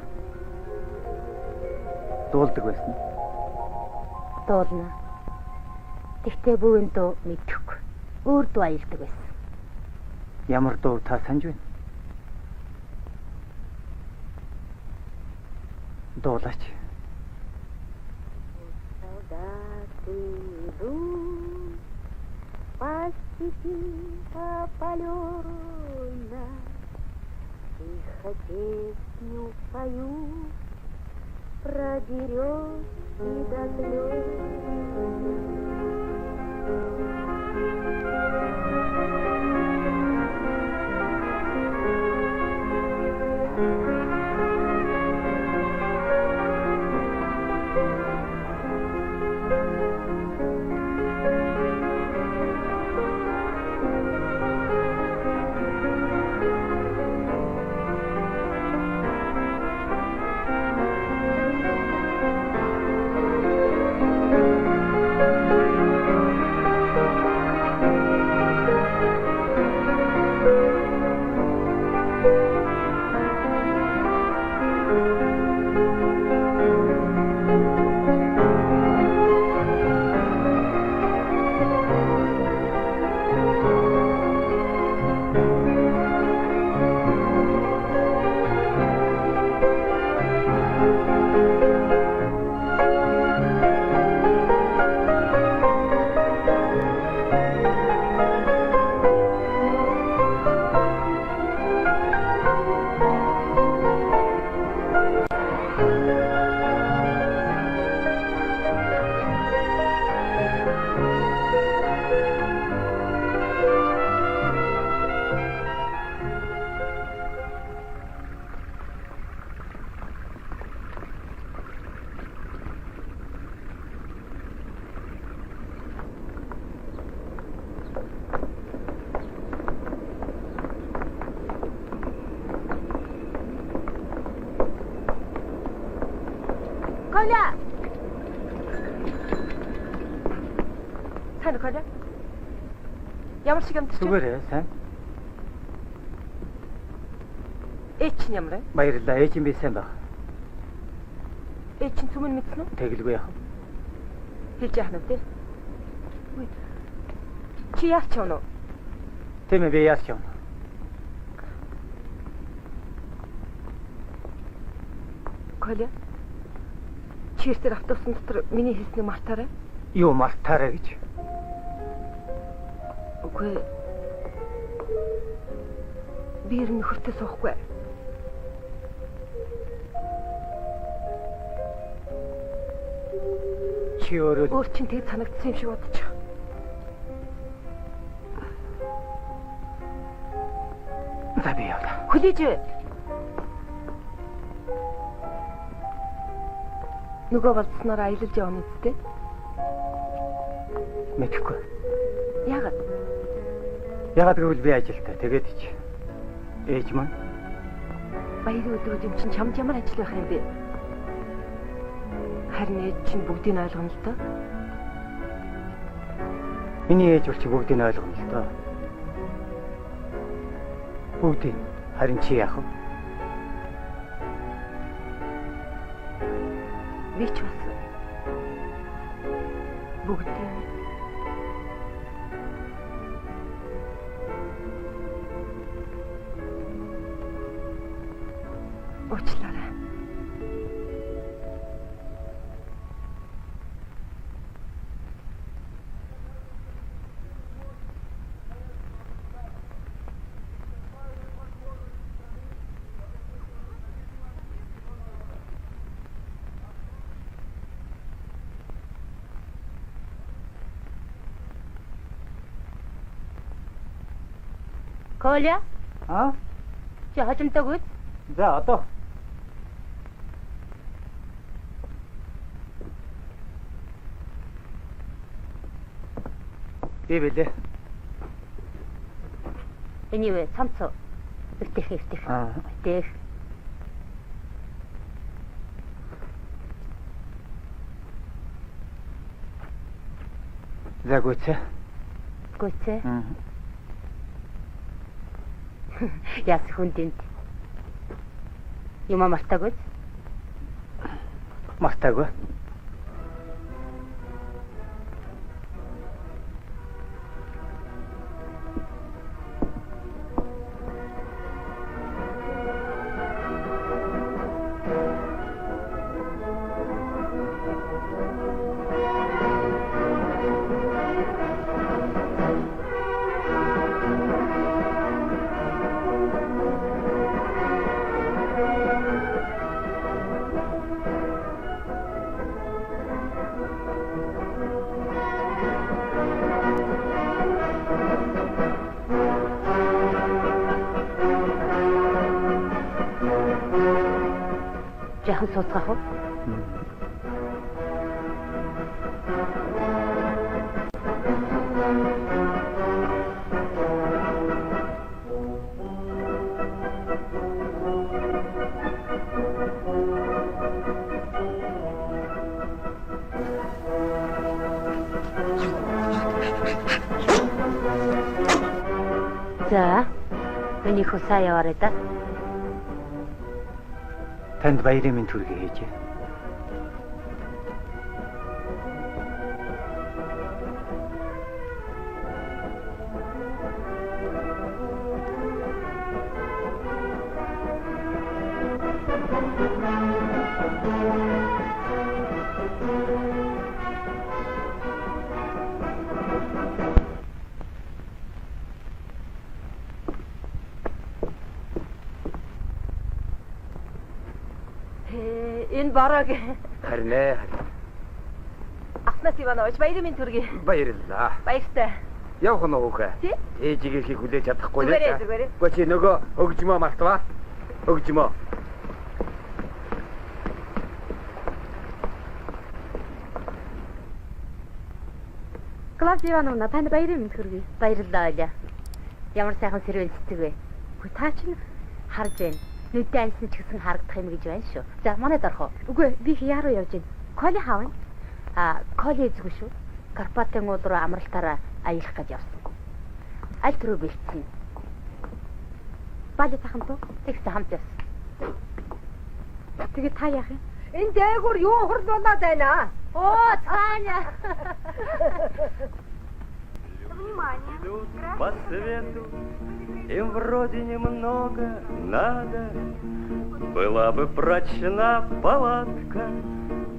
Speaker 1: дуулдаг байсан.
Speaker 6: Дуулна. Тэгтээ бүүн дөө мэдхгүй. Өөр дуу аялдаг байсан.
Speaker 1: Ямар дуу та санаж байна? Дуулаач.
Speaker 6: Тихо песню пою, продерешь и до слез.
Speaker 4: Коля! Сайн Коля. Ямар шиг амтч?
Speaker 1: Зүгээрээ сайн.
Speaker 4: Ээч нь ямар вэ?
Speaker 1: Баярлалаа. Ээж юм би сайн баг.
Speaker 4: Ээч нь түмэн мэдсэн үү?
Speaker 1: Тэгэлгүй яах.
Speaker 4: Хэлж яах нь вэ? Чи яах ч юм уу?
Speaker 1: Тийм ээ би яах юм.
Speaker 4: Коля. Чиртэр автобусын дотор миний хэлснийг мартаарай.
Speaker 1: Юу мартаарай гэж.
Speaker 4: Үгүй. Би ер нь нөхөртөө суухгүй.
Speaker 1: Чи өөрөө
Speaker 4: Өөр чинь тэг санагдсан юм шиг бодож.
Speaker 1: За би явлаа.
Speaker 4: Хүлээж. Нөгөө болцсноор аялалж явна үстэй.
Speaker 1: Мэдэхгүй.
Speaker 4: Яагаад?
Speaker 1: Яагаад гэвэл би ажилтаа. Тэгээд чи ээж маань
Speaker 4: Баярын өдрүүд юм чинь чамд ямар ажил байх юм бэ? Харин ээж чинь бүгдийг ойлгоно л доо.
Speaker 1: Миний ээж бол чи бүгдийг ойлгоно л доо. Бүгдийг. Харин чи яах вэ?
Speaker 4: Би ч бас бүгдийг уучлаарай.
Speaker 6: Коля,
Speaker 1: Аа?
Speaker 6: чи хожимтойг үз?
Speaker 1: За одоо. Би билээ.
Speaker 6: Эний вэ цамц. Өвтөх.
Speaker 1: Аа.
Speaker 6: Өвтөх.
Speaker 1: За гүцээ.
Speaker 6: Гүцээ.
Speaker 1: Аа.
Speaker 6: Яс хүндэнд. Юма мартаагүй.
Speaker 1: Мартаагүй.
Speaker 6: Жахан сууцгаах уу? За, миний хусаа яваарай да.
Speaker 1: Танд баярын мэнд хүргэе хийжээ.
Speaker 4: Энэ бараг
Speaker 2: Харин ээ.
Speaker 4: Ахнас Иванович баярын минь төргий.
Speaker 2: Баярлалаа.
Speaker 4: Баяртай.
Speaker 2: Явах нь уухай.
Speaker 4: Тий?
Speaker 2: Ээжигээ хийг хүлээж чадахгүй
Speaker 4: Зүгээрээ.
Speaker 2: Гэхдээ чи нөгөө хөгжмөө мартваа. Хөгжмөө.
Speaker 4: Клавдия Ивановна танд баярын минь төргий.
Speaker 6: Баярлалаа Оля. Ямар сайхан сэрвэн цэцэг вэ?
Speaker 4: Хөө та чинь
Speaker 6: Харж байна. Нүдэн ансан ч гэсэн харагдах юм гэж байна шүү. За манайд орох уу?
Speaker 4: үгүй би яаруу явж байна. Коли хаавна.
Speaker 6: Коли эзгүй шүү. Карпатын ууд руу амралтаараа аялах гэж явсан. Аль түрүү бэлтсэн.
Speaker 4: Бали тахамтуу.
Speaker 6: Тэгсэн хамт явсан.
Speaker 4: Тэгээ та яах юм?
Speaker 3: Энэ дээгүүр юу хурлуулаад байна?
Speaker 6: Оо, Таня.
Speaker 7: По свету им вроде немного надо. Была бы прочна палатка,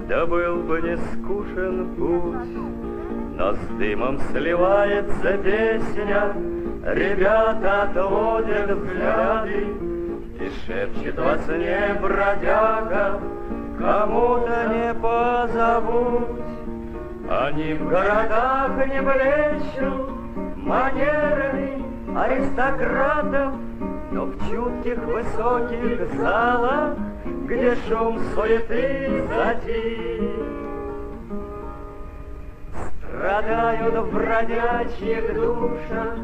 Speaker 7: да был бы не скучен путь. Но с дымом сливается песня, ребята отводят взгляды, и шепчет во сне бродяга, кому-то не позабудь. Они в городах не блещут манерами аристократов, но в чутких высоких залах, где шум суеты затих, страдают в бродячьих душах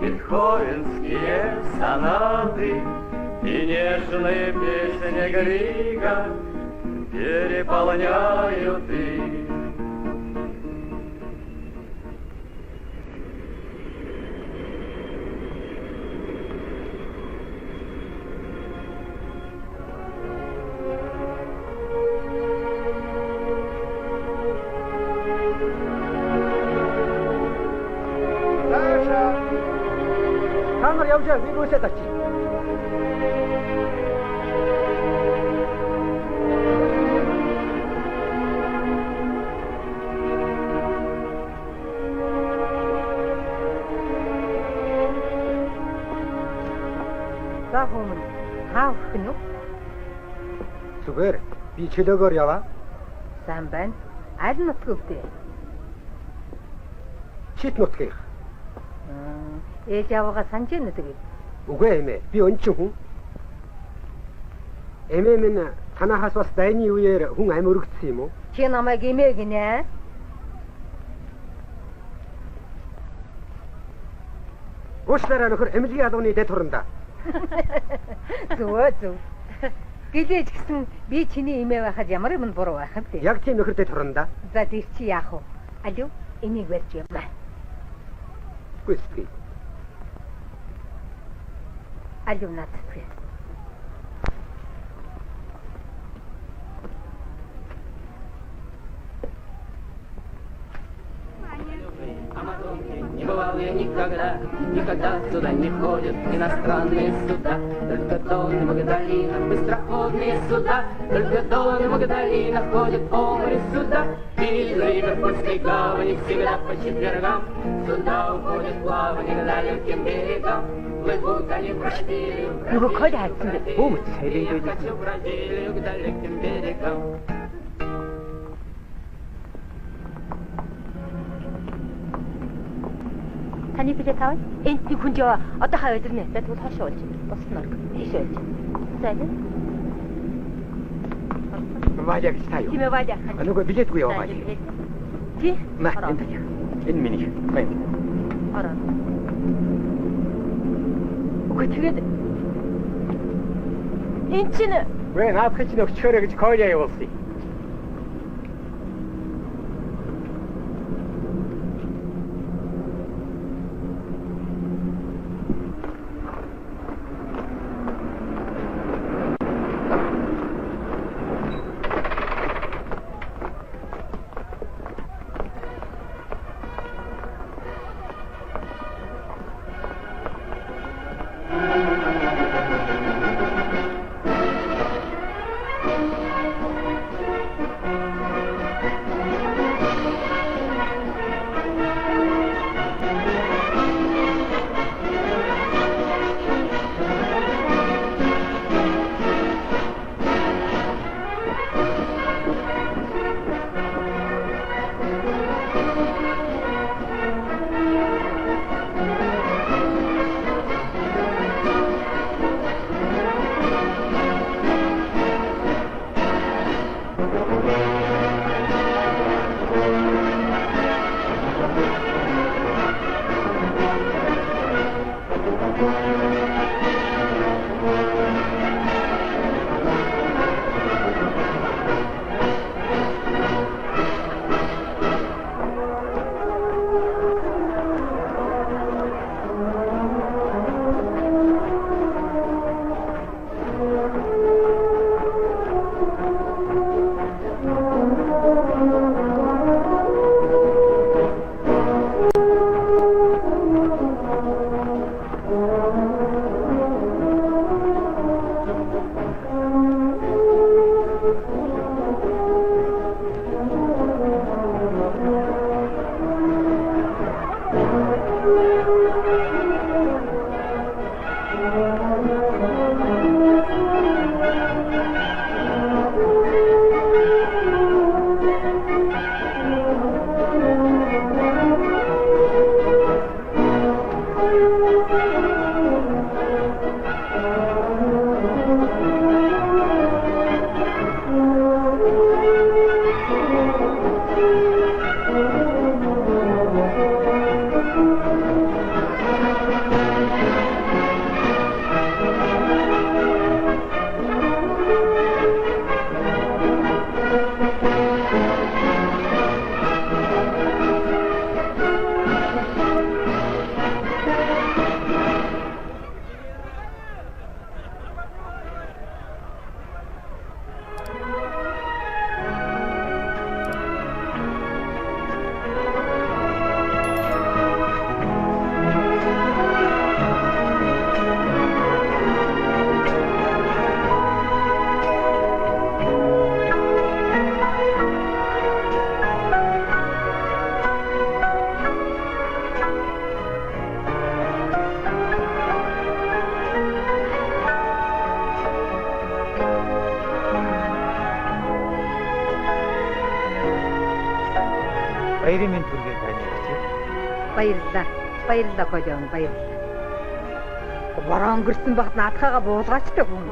Speaker 7: бетховенские сонаты и нежные песни Грига,
Speaker 2: переполняют их.
Speaker 1: Та нар явж байгаа би гүйсэд очив.
Speaker 3: За хүмүүс хаа өгөх нь юу?
Speaker 1: Зүгээр би чөлөөгөөр яваа.
Speaker 3: Сайн байна. Аль нутг өвдөө?
Speaker 1: Чит нутгийг.
Speaker 3: Ээж аваагаа санаж байна үү?
Speaker 1: Үгүй эмээ. Би өнчин хүн. Эмээ минь танахаас бас дайны үеэр хүн амь өргөцсөн юм уу?
Speaker 3: Чи намайг эмээ гинэ.
Speaker 1: Уучлаарай нөхөр эмнэлгийн албаны дэд хуранда.
Speaker 3: Зүг. Гэлээж гисэн би чиний эмээ байхад ямар юм буруу байх вэ?
Speaker 1: Яг тийм нөхөр дэд хуранда.
Speaker 3: За тийч чи яах вэ? Алив энийг барьж яваа.
Speaker 1: Гүйсгүй.
Speaker 3: Алив надад.
Speaker 8: Небывалые никогда сюда не ходят иностранные суда. Только Дон и Магдалина, быстроходные суда. Только Дон и Магдалина ходят по морю суда. Из Ливерпульской гавани всегда по четвергам суда уходят в плавание к далеким берегам. Плывут они в Бразилию, хочу в Бразилию к далеким берегам.
Speaker 6: Таны билет авъя. Энд би хүн жоо одоо хаа өдөрнө. Тэгвэл хоошоо болж. Босны орг. Тийш байж. За тийм.
Speaker 1: Валя гэж таа юу?
Speaker 6: Тийм ээ Валя.
Speaker 1: Нөгөө билетгүй яваа Валя.
Speaker 6: Тий?
Speaker 1: Маа энэ. Энэ миний. Мэн.
Speaker 6: Ороо. Үгүй тэгээд энэ чинь
Speaker 1: Вэ наадах чинь өгчөөрэй гэж Коля явуулсан. Баярын минь түргээ тань ярьж.
Speaker 3: Баярлалаа. Баярлалаа Колон, баярлалаа. Бороо өнгөрсөн багт наадхаага буулгаачтай хүн.